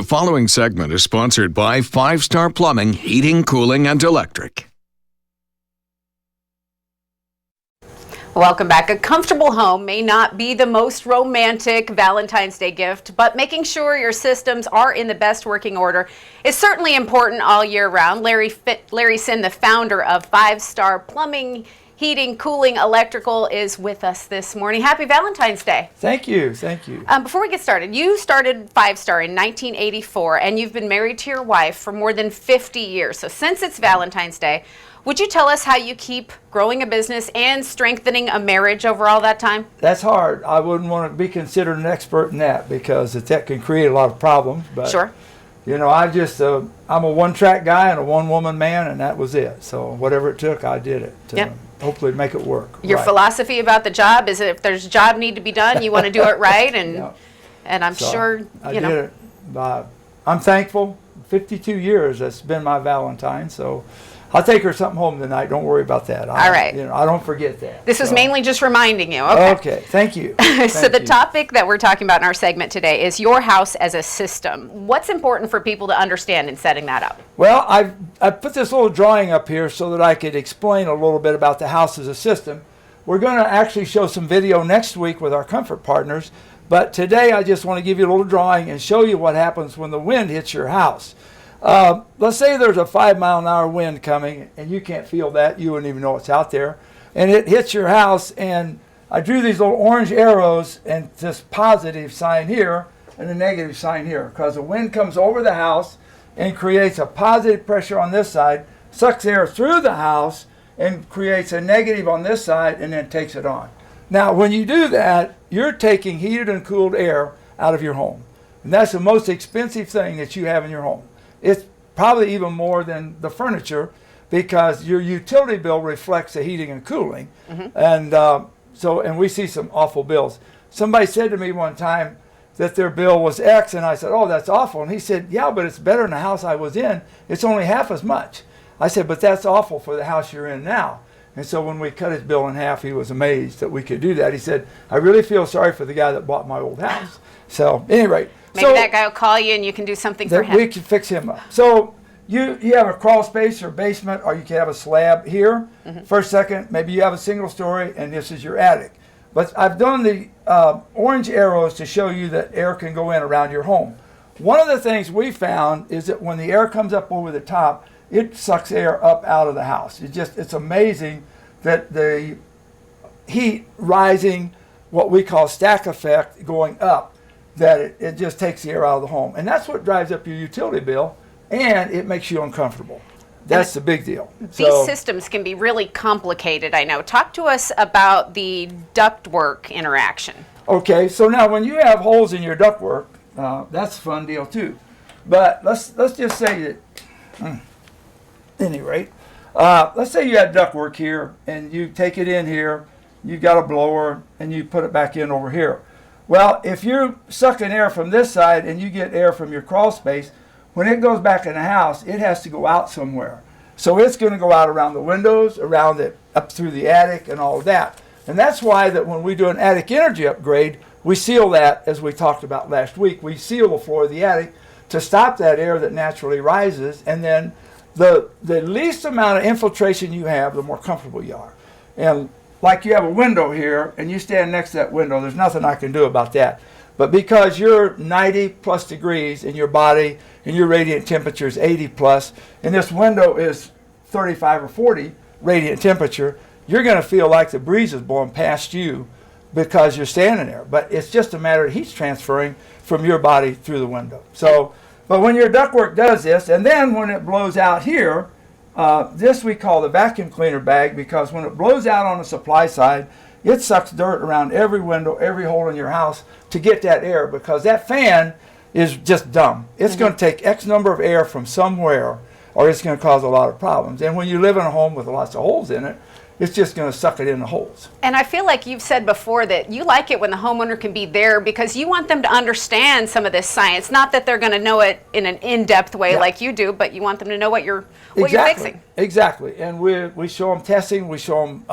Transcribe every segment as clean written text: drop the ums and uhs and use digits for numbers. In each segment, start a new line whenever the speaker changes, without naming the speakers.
The following segment is sponsored by 5-Star Plumbing, Heating, Cooling, and Electric.
Welcome back. A comfortable home may not be the most romantic Valentine's Day gift, but making sure your systems are in the best working order is certainly important all year round. Larry Sinn, the founder of 5-Star Plumbing, Heating, Cooling, Electrical, is with us this morning. Happy Valentine's Day.
Thank you. Thank you.
Before we get started, you started 5-Star in 1984, and you've been married to your wife for more than 50 years. So since it's Valentine's Day, would you tell us how you keep growing a business and strengthening a marriage over all that time?
That's hard. I wouldn't want to be considered an expert in that because that can create a lot of problems. But,
sure.
You know, I'm a one-track guy and a one-woman man, and that was it. So whatever it took, I did it to hopefully make it work.
Your philosophy about the job is that if there's a job need to be done, you want to do it right, and I'm sure
I did it. I'm thankful. 52 years. That's been my Valentine. So I'll take her something home tonight. Don't worry about that.
All right.
I don't forget that.
This was mainly just reminding you.
Okay. Thank you.
So the topic that we're talking about in our segment today is your house as a system. What's important for people to understand in setting that up?
Well, I put this little drawing up here so that I could explain a little bit about the house as a system. We're going to actually show some video next week with our comfort partners. But today I just want to give you a little drawing and show you what happens when the wind hits your house. Let's say there's a 5-mile-an-hour wind coming and you can't feel that. You wouldn't even know it's out there. And it hits your house, and I drew these little orange arrows and this positive sign here and a negative sign here, because the wind comes over the house and creates a positive pressure on this side, sucks air through the house and creates a negative on this side, and then takes it on. Now when you do that, you're taking heated and cooled air out of your home. And that's the most expensive thing that you have in your home. It's probably even more than the furniture, because your utility bill reflects the heating and cooling. And we see some awful bills. Somebody said to me one time that their bill was X, and I said, oh, that's awful. And he said, yeah, but it's better than the house I was in. It's only half as much. I said, but that's awful for the house you're in now. And so when we cut his bill in half, he was amazed that we could do that. He said, I really feel sorry for the guy that bought my old house. So, anyway.
Maybe that guy will call you and you can do something for him.
We can fix him up. So you have a crawl space or basement, or you can have a slab here. First, second, maybe you have a single story, and this is your attic. But I've done the orange arrows to show you that air can go in around your home. One of the things we found is that when the air comes up over the top, it sucks air up out of the house. It's amazing that the heat rising, what we call stack effect, going up, that it just takes the air out of the home. And that's what drives up your utility bill, and it makes you uncomfortable. That's the big deal.
These systems can be really complicated, I know. Talk to us about the ductwork interaction.
Okay, so now when you have holes in your ductwork, that's a fun deal too. But let's just say that, any rate, let's say you had ductwork here, and you take it in here, you've got a blower, and you put it back in over here. Well, if you're sucking air from this side and you get air from your crawl space, when it goes back in the house, it has to go out somewhere. So it's going to go out around the windows, around it, up through the attic and all of that. And that's why that when we do an attic energy upgrade, we seal that, as we talked about last week. We seal the floor of the attic to stop that air that naturally rises. And then the least amount of infiltration you have, the more comfortable you are. And like you have a window here, and you stand next to that window, there's nothing I can do about that. But because you're 90 plus degrees in your body, and your radiant temperature is 80 plus, and this window is 35 or 40 radiant temperature, you're going to feel like the breeze is blowing past you because you're standing there. But it's just a matter of heat transferring from your body through the window. So, but when your ductwork does this, and then when it blows out here, this we call the vacuum cleaner bag, because when it blows out on the supply side, it sucks dirt around every window, every hole in your house to get that air, because that fan is just dumb. It's going to take X number of air from somewhere, or it's going to cause a lot of problems. And when you live in a home with lots of holes in it, it's just going to suck it in the holes.
And I feel like you've said before that you like it when the homeowner can be there because you want them to understand some of this science. Not that they're going to know it in an in-depth way like you do, but you want them to know what you're fixing.
Exactly. And we show them testing. We show them,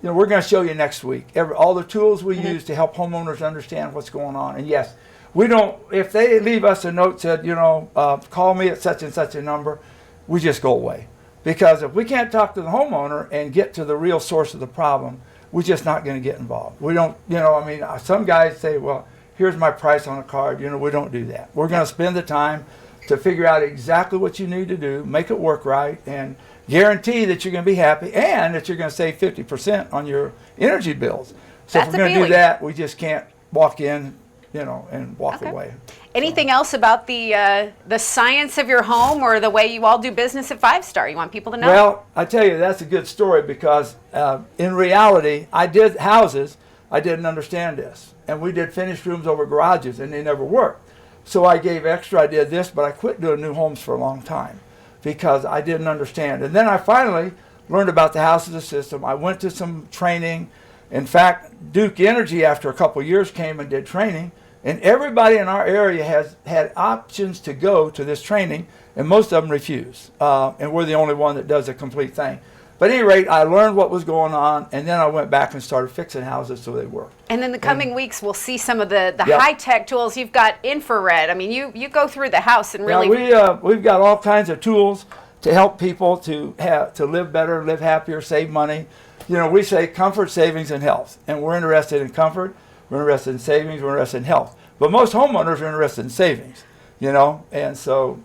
we're going to show you next week all the tools we use to help homeowners understand what's going on. And yes, We don't, if they leave us a note said, you know, call me at such and such a number, we just go away. Because if we can't talk to the homeowner and get to the real source of the problem, we're just not going to get involved. We don't, you know, I mean, some guys say, well, here's my price on a card. You know, we don't do that. We're going to spend the time to figure out exactly what you need to do, make it work right, and guarantee that you're going to be happy and that you're going to save 50% on your energy bills. So
That's
if we're going to do
appealing.
that, we just can't walk in, you know, and walk away.
Anything else about the science of your home or the way you all do business at 5 Star you want people to know?
Well, I tell you, that's a good story because in reality, I did houses, I didn't understand this. And we did finished rooms over garages and they never worked. So I gave extra, I did this, but I quit doing new homes for a long time because I didn't understand. And then I finally learned about the house as a system. I went to some training. In fact, Duke Energy, after a couple of years, came and did training. And everybody in our area has had options to go to this training, and most of them refuse. And we're the only one that does a complete thing. But at any rate, I learned what was going on, and then I went back and started fixing houses so they work.
And in the coming weeks, we'll see some of the
Yep.
high-tech tools. You've got infrared. I mean, you go through the house and really...
We've got all kinds of tools to help people to live better, live happier, save money. You know, we say comfort, savings, and health. And we're interested in comfort, we're interested in savings, we're interested in health. But most homeowners are interested in savings, you know. And so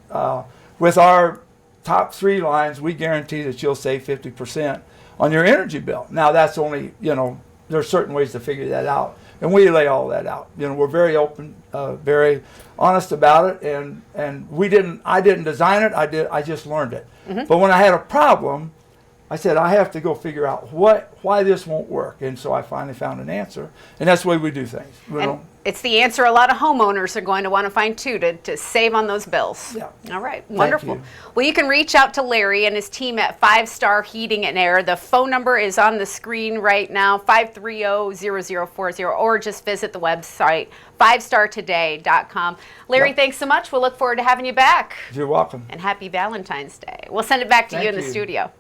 with our top 3 lines, we guarantee that you'll save 50% on your energy bill. Now, that's only, you know, there's certain ways to figure that out. And we lay all that out. You know, we're very open, very honest about it. And I didn't design it, I just learned it. But when I had a problem, I said, I have to go figure out why this won't work. And so I finally found an answer. And that's the way we do things. You know?
It's the answer a lot of homeowners are going to want to find too, to save on those bills.
Yeah.
All right, wonderful.
you.
Well, you can reach out to Larry and his team at 5 Star Heating and Air. The phone number is on the screen right now, 530-0040, or just visit the website, 5startoday.com. Larry,
Yep.
thanks so much. We'll look forward to having you back.
You're welcome.
And happy Valentine's Day. We'll send it back to you
Thank
in the
you.
studio.